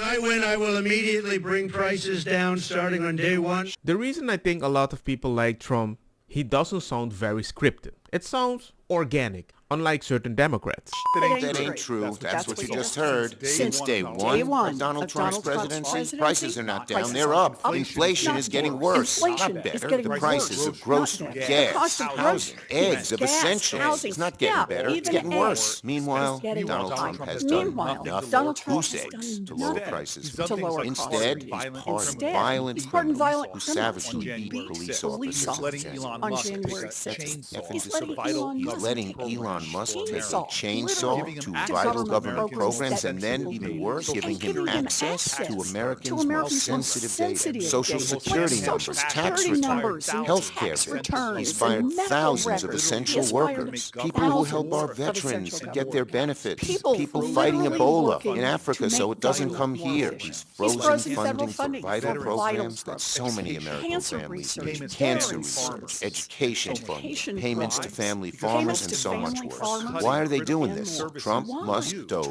I win, I will immediately bring prices down starting on day one. The reason I think a lot of people like Trump, he doesn't sound very scripted. It sounds organic, unlike certain Democrats. That ain't true. That's what you just heard. Since day one of Donald Trump's presidency, prices are not down, they're up. Inflation is getting worse, not better. The prices of groceries, gas, housing, eggs, of essentials, it's not getting better, it's getting worse. Meanwhile, Donald Trump has done nothing. Goose eggs to lower prices. Instead, he's pardoned violent criminals who savagely beat police officers. On January 6th. He's letting Elon Musk take a chainsaw to vital government programs and then, even worse, giving him access to Americans' most sensitive data. Social security numbers, tax returns, health care bills. He's fired thousands of essential workers, people who help our veterans get their benefits, people fighting Ebola in Africa so it doesn't come here. He's frozen funding for vital programs that so many American families need. Cancer research, education funding, payments to family farmers, and so much worse. Why are they doing this? Trump, Musk, Doge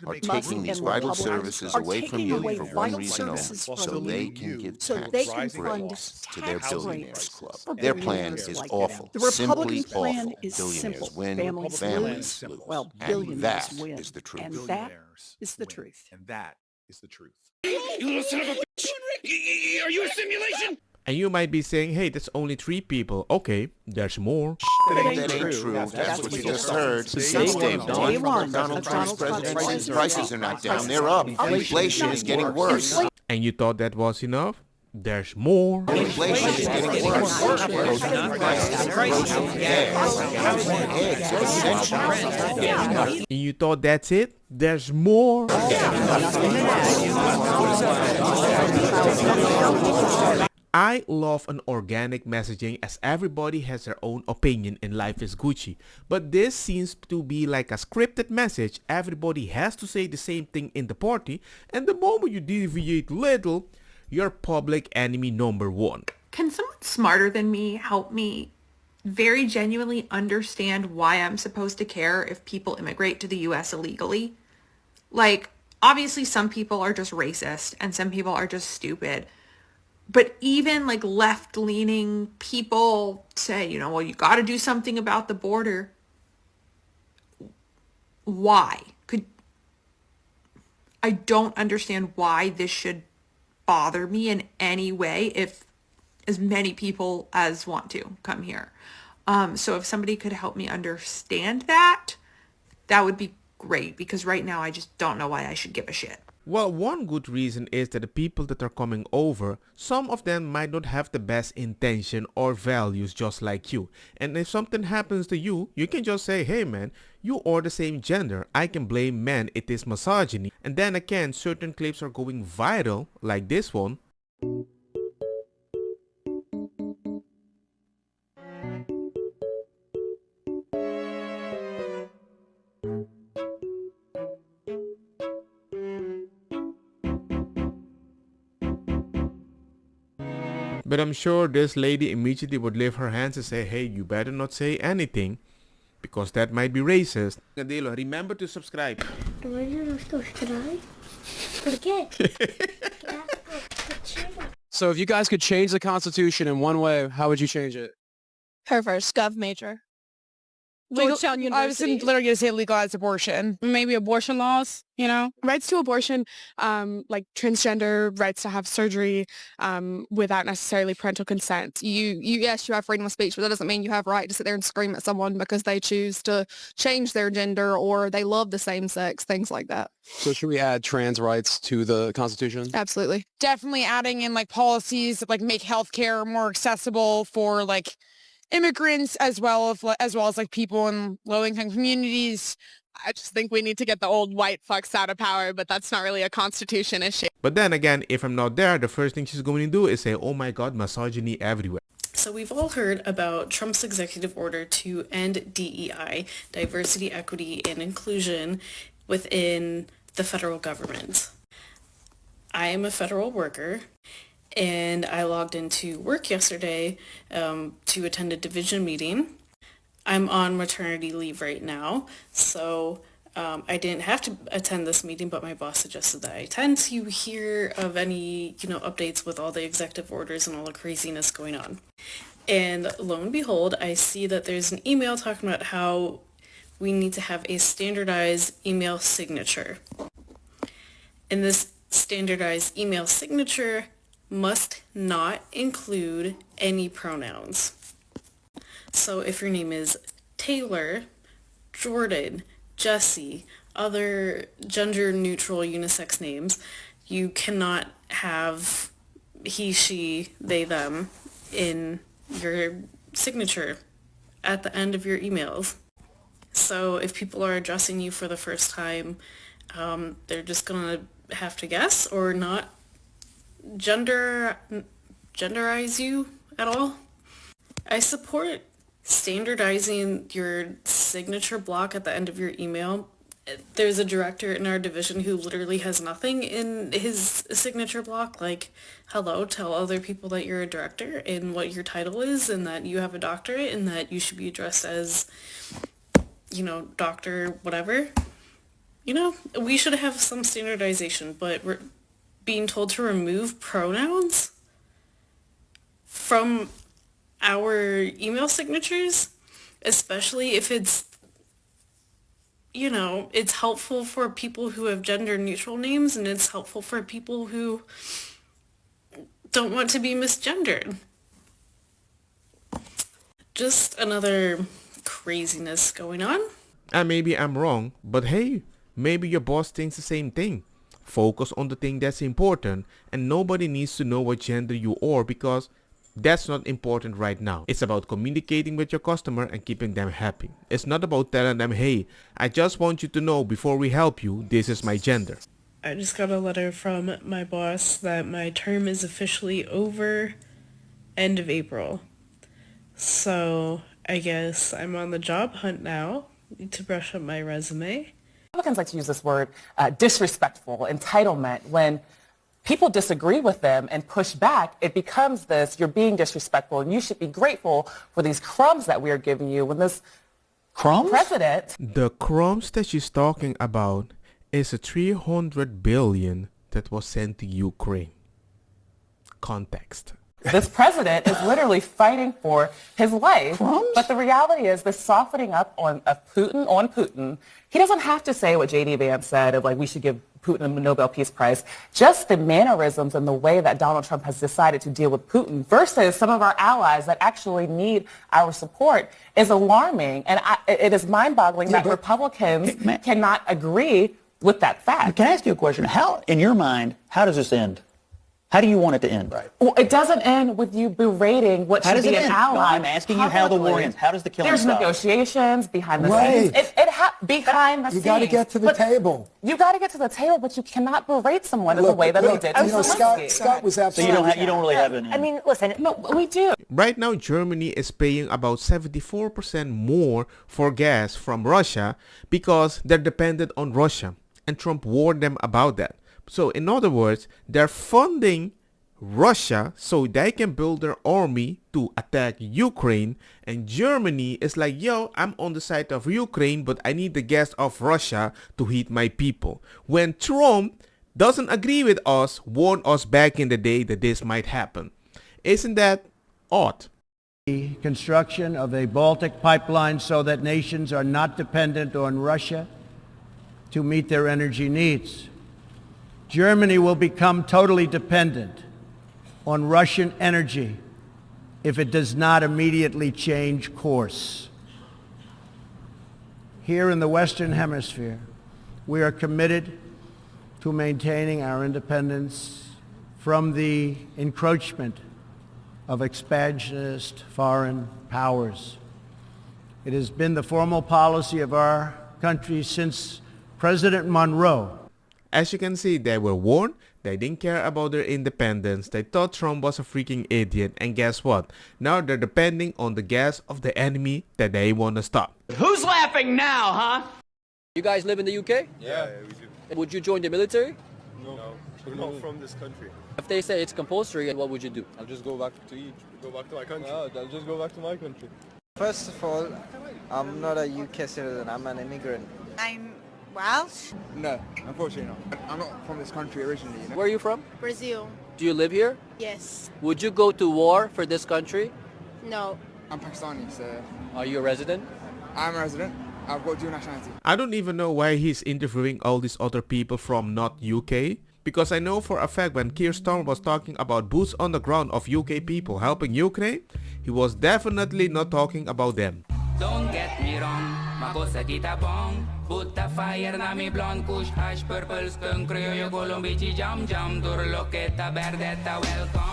are taking these vital services away from you for one reason only, so they can give tax breaks to their billionaires club. Their plan is awful, simply awful. Billionaires win, families lose. And that is the truth. And that is the truth. And that is the truth. You little son of a bitch! Are you a simulation? And you might be saying, hey, that's only 3 people. Okay, there's more. That ain't true. That's what you just heard. Since day one, Donald Trump's presidency, prices are not down, they're up. Inflation is getting worse. And you thought that was enough? There's more. Inflation is getting worse. And you thought that's it? There's more. I love an organic messaging as everybody has their own opinion and life is Gucci. But this seems to be like a scripted message. Everybody has to say the same thing in the party, and the moment you deviate little, you're public enemy number 1. Can someone smarter than me help me very genuinely understand why I'm supposed to care if people immigrate to the US illegally? Like, obviously some people are just racist and some people are just stupid. But even like left-leaning people say, you know, well, you got to do something about the border. Why? I don't understand why this should bother me in any way if as many people as want to come here. So if somebody could help me understand that, that would be great, because right now I just don't know why I should give a shit. Well, one good reason is that the people that are coming over, some of them might not have the best intention or values just like you. And if something happens to you, you can just say, hey man, you are the same gender. I can blame men, it is misogyny. And then again, certain clips are going viral, like this one. But I'm sure this lady immediately would lift her hands and say, hey, you better not say anything, because that might be racist. Adelo, remember to subscribe. So if you guys could change the Constitution in one way, how would you change it? Perverse gov major. Georgetown University. I was literally going to say legalize abortion. Maybe abortion laws, you know? Rights to abortion, like transgender rights to have surgery without necessarily parental consent. Yes, you have freedom of speech, but that doesn't mean you have a right to sit there and scream at someone because they choose to change their gender or they love the same sex, things like that. So should we add trans rights to the Constitution? Absolutely. Definitely adding in like policies that like make healthcare more accessible for like immigrants as well as like people in low-income communities. I just think we need to get the old white fucks out of power, but that's not really a constitution issue. But then again, if I'm not there, the first thing she's going to do is say, oh my god, misogyny everywhere. So we've all heard about Trump's executive order to end DEI, diversity, equity, and inclusion within the federal government. I am a federal worker, and I logged into work yesterday to attend a division meeting. I'm on maternity leave right now, so I didn't have to attend this meeting, but my boss suggested that I attend to hear of any, updates with all the executive orders and all the craziness going on. And lo and behold, I see that there's an email talking about how we need to have a standardized email signature. And this standardized email signature must not include any pronouns. So if your name is Taylor, Jordan, Jesse, other gender-neutral unisex names, you cannot have he, she, they, them in your signature at the end of your emails. So if people are addressing you for the first time, they're just gonna have to guess or not genderize you at all. I support standardizing your signature block at the end of your email. There's a director in our division who literally has nothing in his signature block, like, hello, tell other people that you're a director and what your title is and that you have a doctorate and that you should be addressed as, doctor whatever. We should have some standardization, but we're being told to remove pronouns from our email signatures, especially if it's, it's helpful for people who have gender neutral names and it's helpful for people who don't want to be misgendered. Just another craziness going on. And maybe I'm wrong, but hey, maybe your boss thinks the same thing. Focus on the thing that's important, and nobody needs to know what gender you are because that's not important right now. It's about communicating with your customer and keeping them happy. It's not about telling them, hey, I just want you to know before we help you, this is my gender. I just got a letter from my boss that my term is officially over end of April. So I guess I'm on the job hunt now. Need to brush up my resume. Republicans like to use this word disrespectful, entitlement. When people disagree with them and push back, it becomes this, you're being disrespectful and you should be grateful for these crumbs that we are giving you when this president... The crumbs that she's talking about is a $300 billion that was sent to Ukraine. Context. This president is literally fighting for his life. Crumbs? But the reality is this softening up on Putin. He doesn't have to say what J.D. Vance said of we should give Putin a Nobel Peace Prize. Just the mannerisms and the way that Donald Trump has decided to deal with Putin versus some of our allies that actually need our support is alarming. And it is mind-boggling that Republicans cannot agree with that fact. Can I ask you a question? How, in your mind, how does this end? How do you want it to end? Right. Well, it doesn't end with you berating what should be an ally. No, I'm asking you how the war ends. How does the killing stop? There's negotiations behind the scenes. Behind the scenes. You got to get to the table. You got to get to the table, but you cannot berate someone in the way that they did to Scott was absolutely. So you don't really have any. I mean, listen, no, we do. Right now, Germany is paying about 74% more for gas from Russia because they're dependent on Russia. And Trump warned them about that. So in other words, they're funding Russia so they can build their army to attack Ukraine, and Germany is like, yo, I'm on the side of Ukraine, but I need the gas of Russia to heat my people. When Trump doesn't agree with us, warned us back in the day that this might happen. Isn't that odd? The construction of a Baltic pipeline so that nations are not dependent on Russia to meet their energy needs. Germany will become totally dependent on Russian energy if it does not immediately change course. Here in the Western Hemisphere, we are committed to maintaining our independence from the encroachment of expansionist foreign powers. It has been the formal policy of our country since President Monroe. As you can see, they were warned. They didn't care about their independence. They thought Trump was a freaking idiot. And guess what? Now they're depending on the gas of the enemy that they want to stop. Who's laughing now, huh? You guys live in the UK? Yeah, we do. Would you join the military? No. We're not from this country. If they say it's compulsory, what would you do? I'll just go back to Egypt. Go back to my country. No, I'll just go back to my country. First of all, I'm not a UK citizen. I'm an immigrant. I'm Welsh? No, unfortunately not. I'm not from this country originally. You know? Where are you from? Brazil. Do you live here? Yes. Would you go to war for this country? No. I'm Pakistani, so Are you a resident? I'm a resident. I've got dual nationality. I don't even know why he's interviewing all these other people from not UK. Because I know for a fact when Keir Starmer was talking about boots on the ground of UK people helping Ukraine, he was definitely not talking about them. Don't get me wrong, makosa kita bong. Butta fire na mi blonde, kush hash, purple skunk, criollo, colombici, jam jam, turloketa, berdetta, welcome.